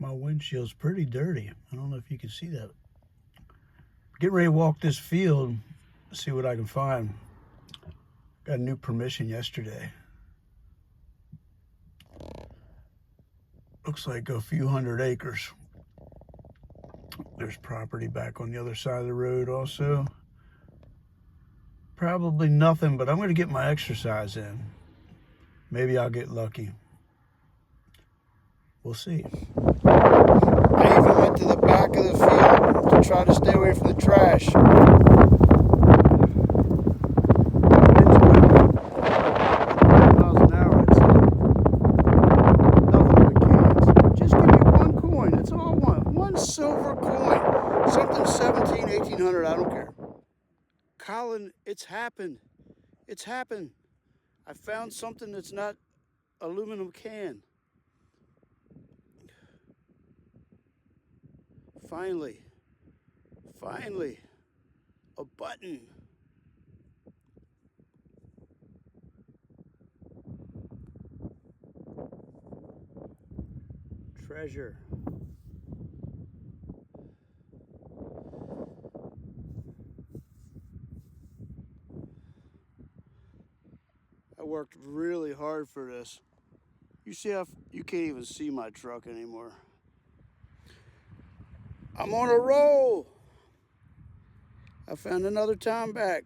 My windshield's pretty dirty. I don't know if you can see that. Getting ready to walk this field, see what I can find. Got a new permission yesterday. Looks like a few hundred acres. There's property back on the other side of the road also. Probably nothing, but I'm going to get my exercise in. Maybe I'll get lucky. We'll see. I even went to the back of the field to try to stay away from the trash. Miles an hour, I'd say. Nothing but cans. Just give me one coin. That's all I want. One silver coin. Something 17, 1800, I don't care. Colin, it's happened. It's happened. I found something that's not aluminum can. Finally, a button. Treasure. I worked really hard for this. You see how you can't even see my truck anymore. I'm on a roll. I found another Tomback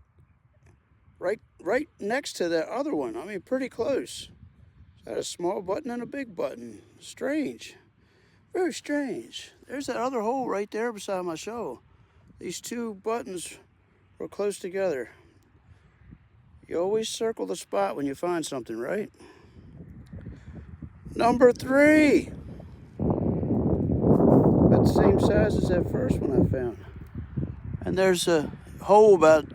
right next to that other one. I mean, pretty close. It's got a small button and a big button. Strange. Very strange. There's that other hole right there beside my shovel. These two buttons were close together. You always circle the spot when you find something, right? Number 3. About the same size as that first one I found. And there's a hole about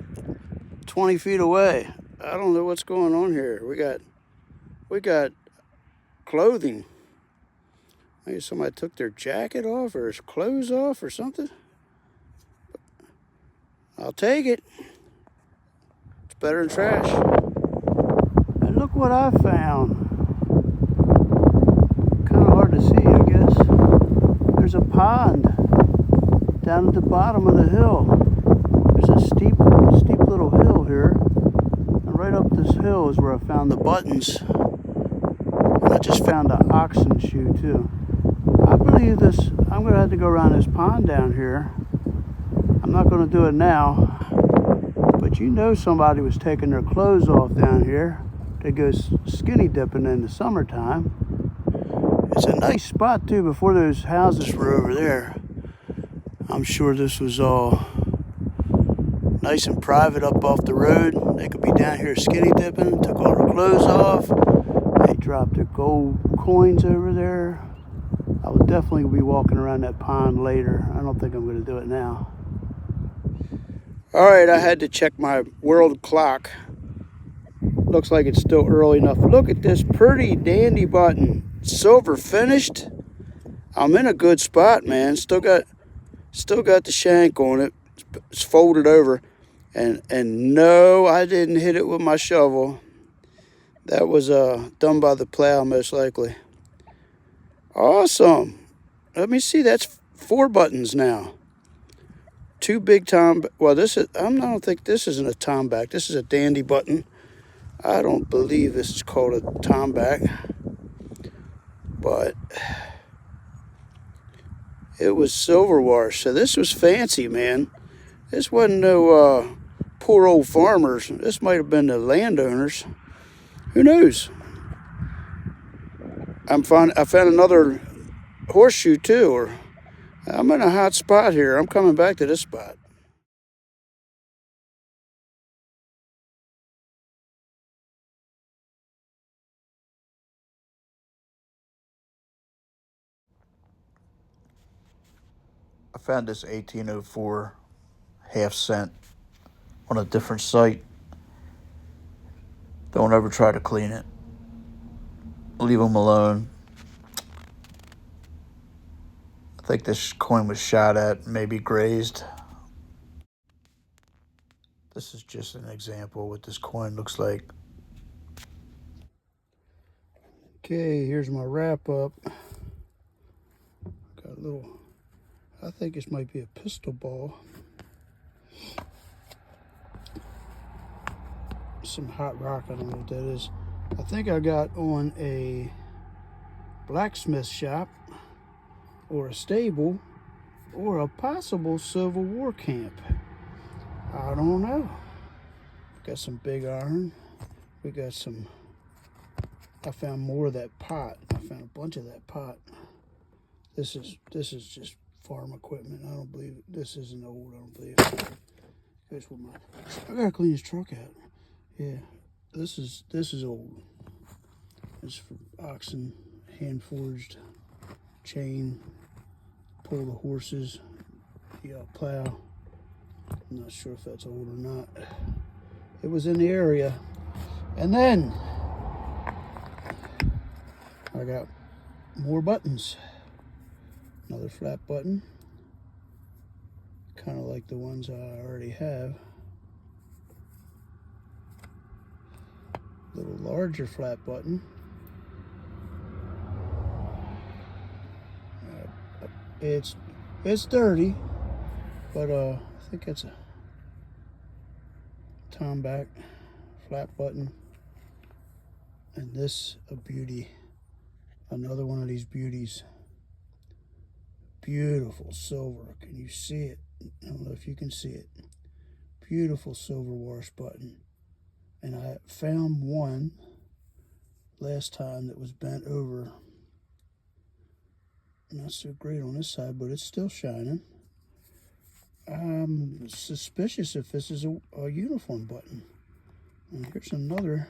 20 feet away. I don't know what's going on here. We got clothing. Maybe somebody took their jacket off or his clothes off or something. I'll take it. It's better than trash. And look what I found. Kind of hard to see, I guess. There's a pond down at the bottom of the hill. There's a steep little hill here. And right up this hill is where I found the buttons. And I just found an oxen shoe too. I believe this, I'm going to have to go around this pond down here. I'm not going to do it now. But you know somebody was taking their clothes off down here. They go skinny dipping in the summertime. It's a nice spot too before those houses were over there. I'm sure this was all nice and private up off the road. They could be down here skinny dipping, took all their clothes off. They dropped their gold coins over there. I will definitely be walking around that pond later. I don't think I'm going to do it now. All right, I had to check my world clock. Looks like it's still early enough. Look at this pretty dandy button. Silver finished. I'm in a good spot, man. Still got the shank on it. It's folded over. And no, I didn't hit it with my shovel. That was done by the plow, most likely. Awesome. Let me see. That's 4 buttons now. 2 big well, this is, I don't think this isn't a Tomback. This is a dandy button. I don't believe this is called a Tomback. But it was silver wash. So this was fancy, man. This wasn't no poor old farmers. This might have been the landowners. Who knows? I found another horseshoe too. I'm in a hot spot here. I'm coming back to this spot. I found this 1804 half-cent on a different site. Don't ever try to clean it. Leave them alone. I think this coin was shot at, maybe grazed. This is just an example of what this coin looks like. Okay, here's my wrap up. little, I think this might be a pistol ball. Some hot rock, I don't know what that is. I think I got on a blacksmith shop or a stable or a possible Civil War camp. I don't know. Got some big iron. We got some, I found more of that pot. I found a bunch of that pot. This is just farm equipment. I don't believe it. This isn't old, I don't believe it. Here's what I gotta clean this truck out. Yeah, this is old. It's for oxen, hand forged chain, pull the horses, plow. I'm not sure if that's old or not. It was in the area. And then I got more buttons. Another flat button, kind of like the ones I already have. Little larger flat button. It's dirty, but I think it's a Tomback flat button. And this, a beauty, another one of these beauties. Beautiful silver. Can you see it? I don't know if you can see it. Beautiful silver wash button. And I found one last time that was bent over. Not so great on this side, but it's still shining. I'm suspicious if this is a uniform button. And here's another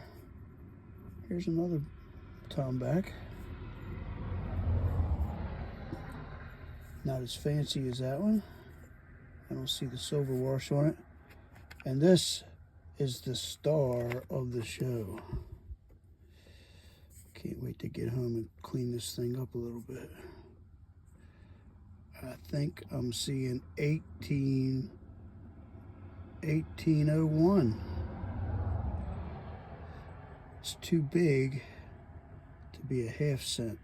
Tomback. Not as fancy as that one. I don't see the silver wash on it. And this is the star of the show. Can't wait to get home and clean this thing up a little bit. I think I'm seeing 1801. It's too big to be a half cent.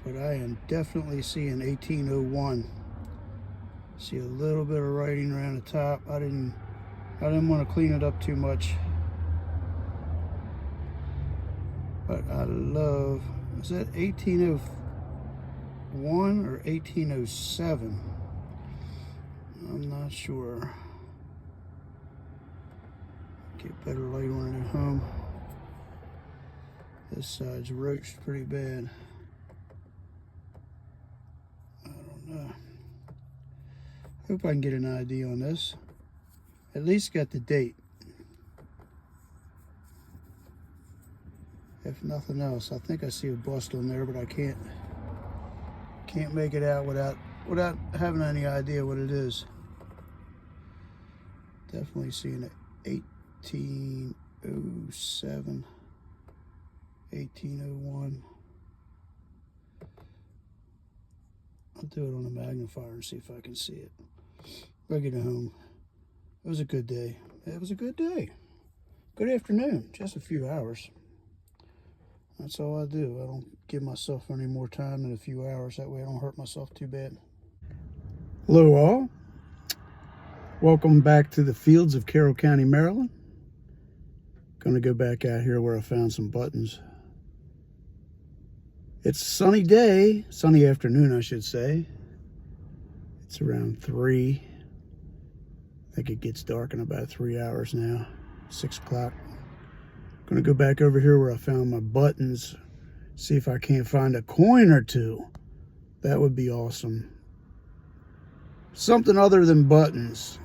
But I am definitely seeing 1801. See a little bit of writing around the top. I didn't want to clean it up too much. But I love, is that 1801 or 1807? I'm not sure. Get better light on it at home. This side's roached pretty bad. I don't know. Hope I can get an idea on this. At least got the date. If nothing else, I think I see a bust on there, but I can't make it out without having any idea what it is. Definitely seeing it. 1807, 1801. I'll do it on a magnifier and see if I can see it. I'll get it home. It was a good day. It was a good day. Good afternoon. Just a few hours. That's all I do. I don't give myself any more time than a few hours. That way I don't hurt myself too bad. Hello all. Welcome back to the fields of Carroll County, Maryland. Gonna go back out here where I found some buttons. It's a sunny day, sunny afternoon I should say. It's around 3. I think it gets dark in about 3 hours now, 6 o'clock. Gonna go back over here where I found my buttons, see if I can't find a coin or two. That would be awesome. Something other than buttons.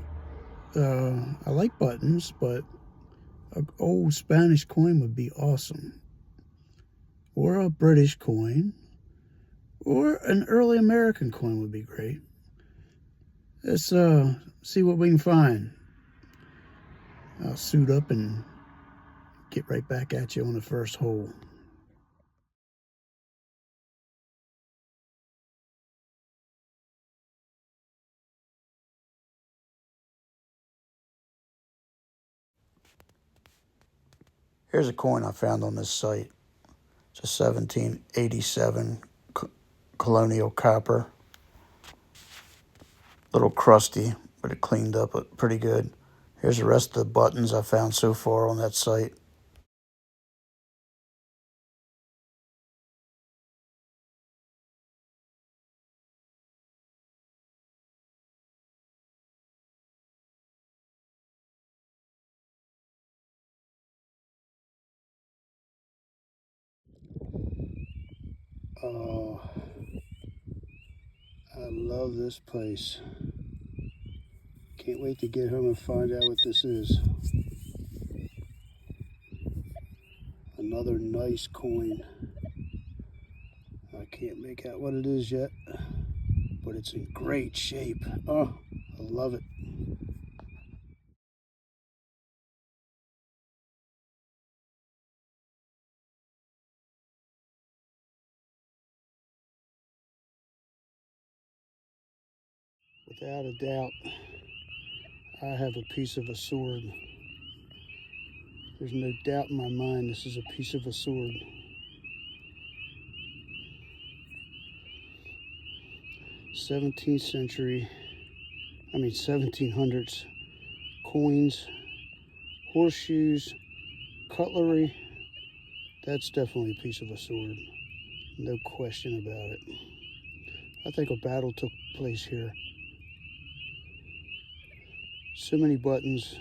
I like buttons, but an old Spanish coin would be awesome. Or a British coin. Or an early American coin would be great. Let's see what we can find. I'll suit up and get right back at you on the first hole. Here's a coin I found on this site. It's a 1787 colonial copper. A little crusty, but it cleaned up pretty good. Here's the rest of the buttons I found so far on that site. Oh, I love this place. Can't wait to get home and find out what this is. Another nice coin. I can't make out what it is yet, but it's in great shape. Oh, I love it. Without a doubt, I have a piece of a sword. There's no doubt in my mind this is a piece of a sword. 17th century, 1700's coins, horseshoes, cutlery. That's definitely a piece of a sword. No question about it. I think a battle took place here. So many buttons.